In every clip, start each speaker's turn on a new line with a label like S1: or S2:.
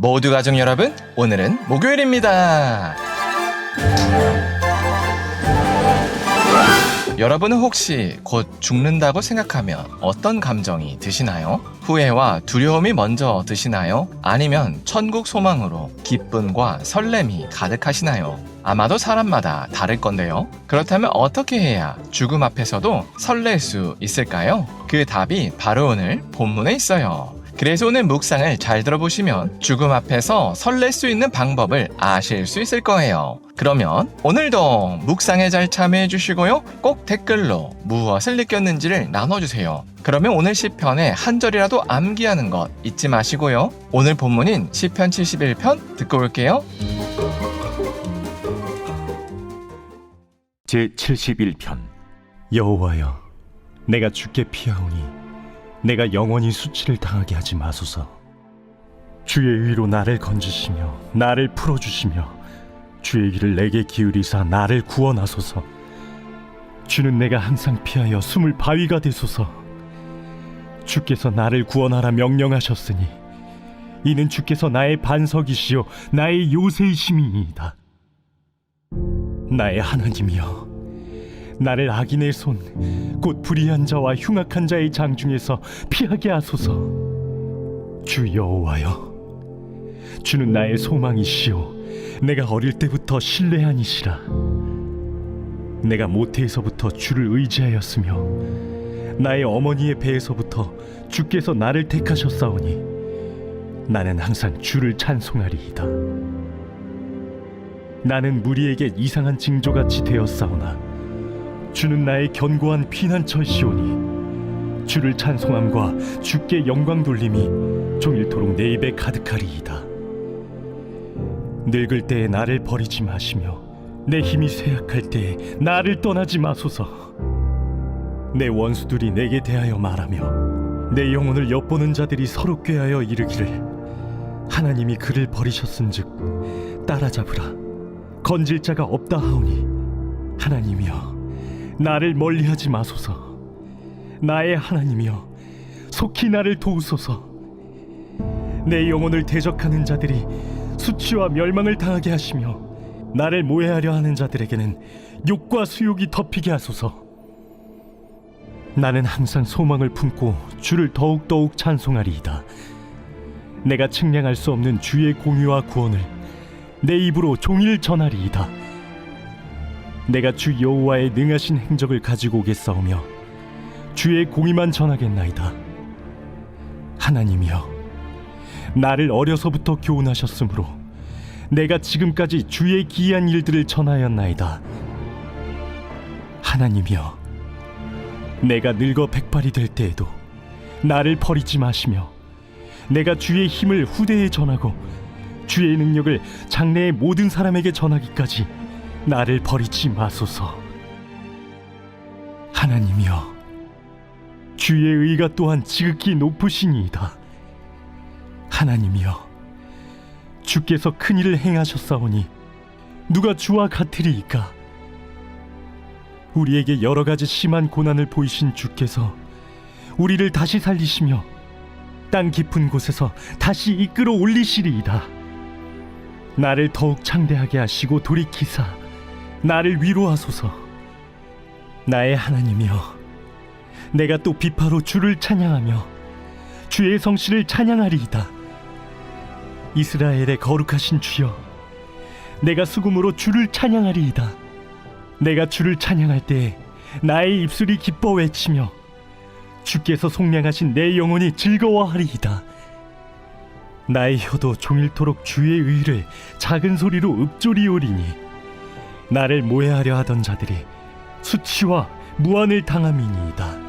S1: 모두 가족 여러분, 오늘은 목요일입니다. 여러분은 혹시 곧 죽는다고 생각하면 어떤 감정이 드시나요? 후회와 두려움이 먼저 드시나요? 아니면 천국 소망으로 기쁨과 설렘이 가득하시나요? 아마도 사람마다 다를 건데요. 그렇다면 어떻게 해야 죽음 앞에서도 설렐 수 있을까요? 그 답이 바로 오늘 본문에 있어요. 그래서 오늘 묵상을 잘 들어보시면 죽음 앞에서 설렐 수 있는 방법을 아실 수 있을 거예요. 그러면 오늘도 묵상에 잘 참여해 주시고요. 꼭 댓글로 무엇을 느꼈는지를 나눠주세요. 그러면 오늘 시편의 한 절이라도 암기하는 것 잊지 마시고요. 오늘 본문인 시편 71편 듣고 올게요.
S2: 제71편. 여호와여, 내가 주께 피하오니 내가 영원히 수치를 당하게 하지 마소서. 주의 의로 나를 건지시며 나를 풀어주시며 주의 길을 내게 기울이사 나를 구원하소서. 주는 내가 항상 피하여 숨을 바위가 되소서. 주께서 나를 구원하라 명령하셨으니 이는 주께서 나의 반석이시요 나의 요새이심이니이다. 나의 하나님이여, 나를 악인의 손 곧 불의한 자와 흉악한 자의 장중에서 피하게 하소서. 주 여호와여, 주는 나의 소망이시요 내가 어릴 때부터 신뢰하니시라. 내가 모태에서부터 주를 의지하였으며 나의 어머니의 배에서부터 주께서 나를 택하셨사오니 나는 항상 주를 찬송하리이다. 나는 무리에게 이상한 징조같이 되었사오나 주는 나의 견고한 피난처시오니 주를 찬송함과 주께 영광 돌림이 종일토록 내 입에 가득하리이다. 늙을 때에 나를 버리지 마시며 내 힘이 쇠약할 때에 나를 떠나지 마소서. 내 원수들이 내게 대하여 말하며 내 영혼을 엿보는 자들이 서로 꾀하여 이르기를 하나님이 그를 버리셨은즉 따라잡으라. 건질 자가 없다 하오니 하나님이여, 나를 멀리하지 마소서. 나의 하나님이여, 속히 나를 도우소서. 내 영혼을 대적하는 자들이 수치와 멸망을 당하게 하시며 나를 모해하려 하는 자들에게는 욕과 수욕이 덮이게 하소서. 나는 항상 소망을 품고 주를 더욱더욱 찬송하리이다. 내가 측량할 수 없는 주의 공의와 구원을 내 입으로 종일 전하리이다. 내가 주 여호와의 능하신 행적을 가지고 오겠사오며 주의 공의만 전하겠나이다. 하나님이여, 나를 어려서부터 교훈하셨으므로 내가 지금까지 주의 기이한 일들을 전하였나이다. 하나님이여, 내가 늙어 백발이 될 때에도 나를 버리지 마시며 내가 주의 힘을 후대에 전하고 주의 능력을 장래의 모든 사람에게 전하기까지 나를 버리지 마소서. 하나님이여, 주의 의가 또한 지극히 높으시니이다. 하나님이여, 주께서 큰 일을 행하셨사오니 누가 주와 같으리이까? 우리에게 여러 가지 심한 고난을 보이신 주께서 우리를 다시 살리시며 땅 깊은 곳에서 다시 이끌어 올리시리이다. 나를 더욱 창대하게 하시고 돌이키사 나를 위로하소서. 나의 하나님이여, 내가 또 비파로 주를 찬양하며 주의 성실을 찬양하리이다. 이스라엘의 거룩하신 주여, 내가 수금으로 주를 찬양하리이다. 내가 주를 찬양할 때에 나의 입술이 기뻐 외치며 주께서 속량하신 내 영혼이 즐거워하리이다. 나의 혀도 종일토록 주의 의를 작은 소리로 읊조리오리니 나를 모해하려 하던 자들이 수치와 무한을 당함이니이다.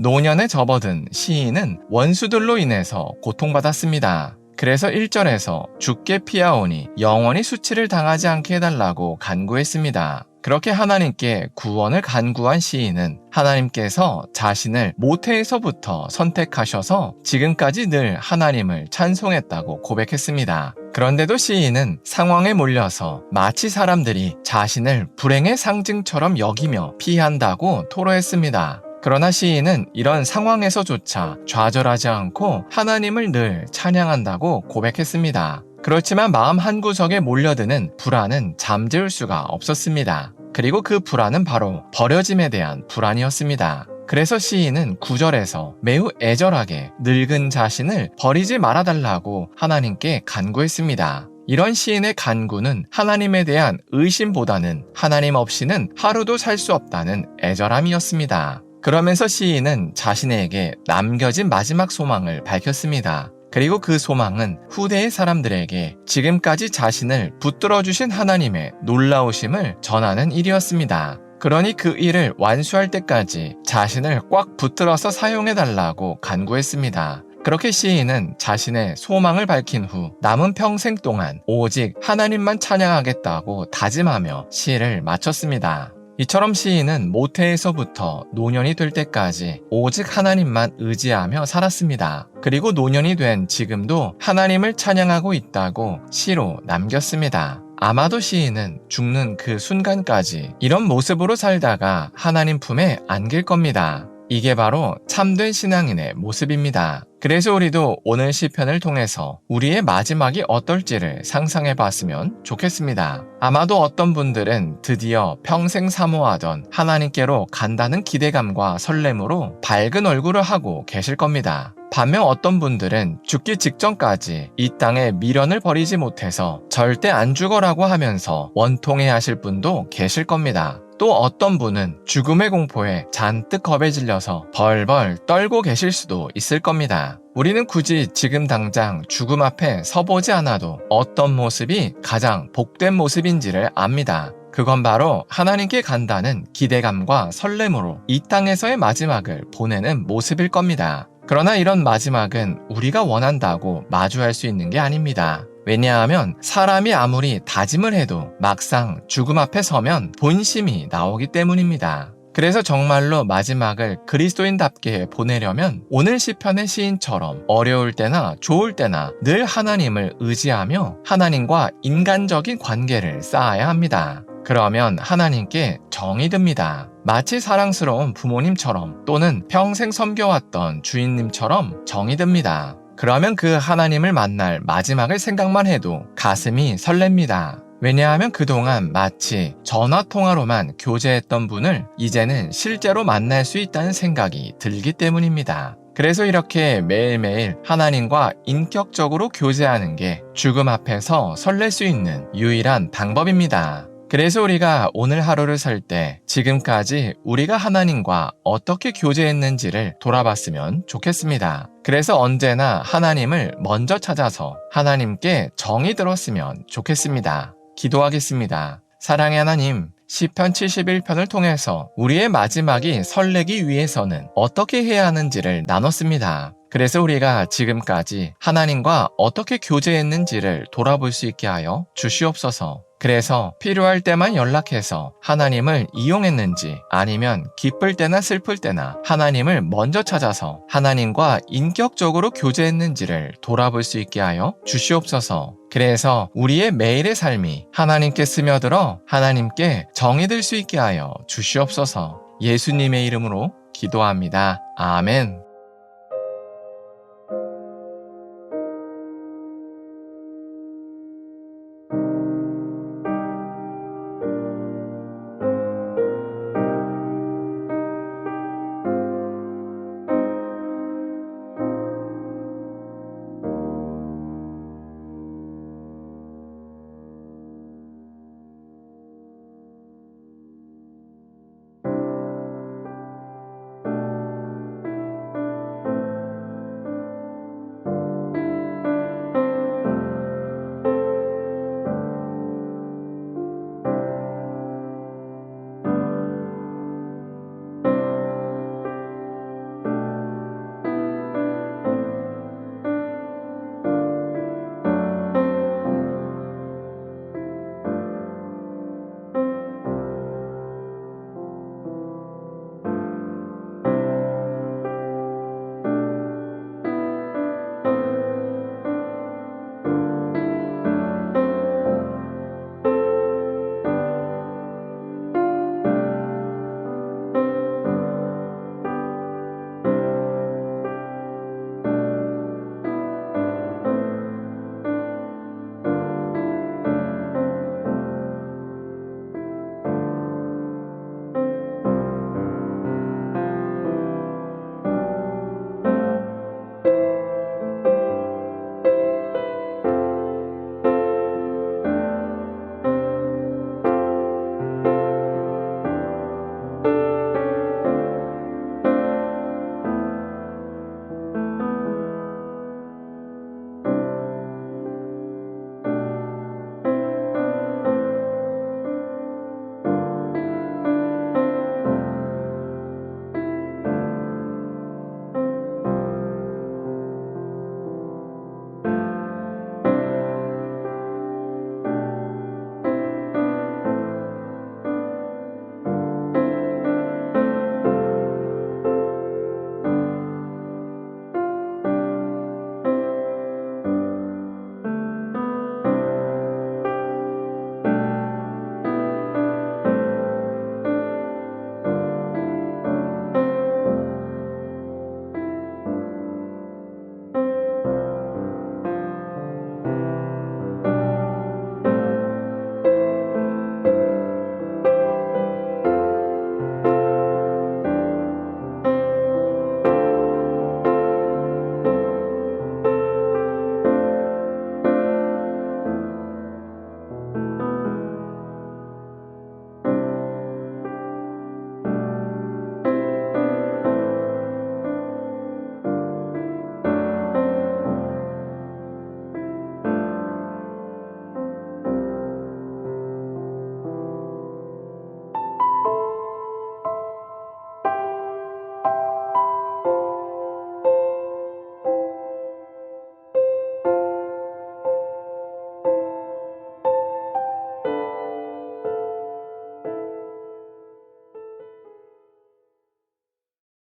S1: 노년에 접어든 시인은 원수들로 인해서 고통받았습니다. 그래서 1절에서 주께 피하오니 영원히 수치를 당하지 않게 해달라고 간구했습니다. 그렇게 하나님께 구원을 간구한 시인은 하나님께서 자신을 모태에서부터 선택하셔서 지금까지 늘 하나님을 찬송했다고 고백했습니다. 그런데도 시인은 상황에 몰려서 마치 사람들이 자신을 불행의 상징처럼 여기며 피한다고 토로했습니다. 그러나 시인은 이런 상황에서조차 좌절하지 않고 하나님을 늘 찬양한다고 고백했습니다. 그렇지만 마음 한구석에 몰려드는 불안은 잠재울 수가 없었습니다. 그리고 그 불안은 바로 버려짐에 대한 불안이었습니다. 그래서 시인은 9절에서 매우 애절하게 늙은 자신을 버리지 말아달라고 하나님께 간구했습니다. 이런 시인의 간구는 하나님에 대한 의심보다는 하나님 없이는 하루도 살 수 없다는 애절함이었습니다. 그러면서 시인은 자신에게 남겨진 마지막 소망을 밝혔습니다. 그리고 그 소망은 후대의 사람들에게 지금까지 자신을 붙들어 주신 하나님의 놀라우심을 전하는 일이었습니다. 그러니 그 일을 완수할 때까지 자신을 꽉 붙들어서 사용해달라고 간구했습니다. 그렇게 시인은 자신의 소망을 밝힌 후 남은 평생 동안 오직 하나님만 찬양하겠다고 다짐하며 시를 마쳤습니다. 이처럼 시인은 모태에서부터 노년이 될 때까지 오직 하나님만 의지하며 살았습니다. 그리고 노년이 된 지금도 하나님을 찬양하고 있다고 시로 남겼습니다. 아마도 시인은 죽는 그 순간까지 이런 모습으로 살다가 하나님 품에 안길 겁니다. 이게 바로 참된 신앙인의 모습입니다. 그래서 우리도 오늘 시편을 통해서 우리의 마지막이 어떨지를 상상해 봤으면 좋겠습니다. 아마도 어떤 분들은 드디어 평생 사모하던 하나님께로 간다는 기대감과 설렘으로 밝은 얼굴을 하고 계실 겁니다. 반면 어떤 분들은 죽기 직전까지 이 땅에 미련을 버리지 못해서 절대 안 죽어라고 하면서 원통해 하실 분도 계실 겁니다. 또 어떤 분은 죽음의 공포에 잔뜩 겁에 질려서 벌벌 떨고 계실 수도 있을 겁니다. 우리는 굳이 지금 당장 죽음 앞에 서보지 않아도 어떤 모습이 가장 복된 모습인지를 압니다. 그건 바로 하나님께 간다는 기대감과 설렘으로 이 땅에서의 마지막을 보내는 모습일 겁니다. 그러나 이런 마지막은 우리가 원한다고 마주할 수 있는 게 아닙니다. 왜냐하면 사람이 아무리 다짐을 해도 막상 죽음 앞에 서면 본심이 나오기 때문입니다. 그래서 정말로 마지막을 그리스도인답게 보내려면 오늘 시편의 시인처럼 어려울 때나 좋을 때나 늘 하나님을 의지하며 하나님과 인간적인 관계를 쌓아야 합니다. 그러면 하나님께 정이 듭니다. 마치 사랑스러운 부모님처럼 또는 평생 섬겨왔던 주인님처럼 정이 듭니다. 그러면 그 하나님을 만날 마지막을 생각만 해도 가슴이 설렙니다. 왜냐하면 그동안 마치 전화통화로만 교제했던 분을 이제는 실제로 만날 수 있다는 생각이 들기 때문입니다. 그래서 이렇게 매일매일 하나님과 인격적으로 교제하는 게 죽음 앞에서 설렐 수 있는 유일한 방법입니다. 그래서 우리가 오늘 하루를 살 때 지금까지 우리가 하나님과 어떻게 교제했는지를 돌아봤으면 좋겠습니다. 그래서 언제나 하나님을 먼저 찾아서 하나님께 정이 들었으면 좋겠습니다. 기도하겠습니다. 사랑의 하나님, 시편 71편을 통해서 우리의 마지막이 설레기 위해서는 어떻게 해야 하는지를 나눴습니다. 그래서 우리가 지금까지 하나님과 어떻게 교제했는지를 돌아볼 수 있게 하여 주시옵소서. 그래서 필요할 때만 연락해서 하나님을 이용했는지 아니면 기쁠 때나 슬플 때나 하나님을 먼저 찾아서 하나님과 인격적으로 교제했는지를 돌아볼 수 있게 하여 주시옵소서. 그래서 우리의 매일의 삶이 하나님께 스며들어 하나님께 정이 들 수 있게 하여 주시옵소서. 예수님의 이름으로 기도합니다. 아멘.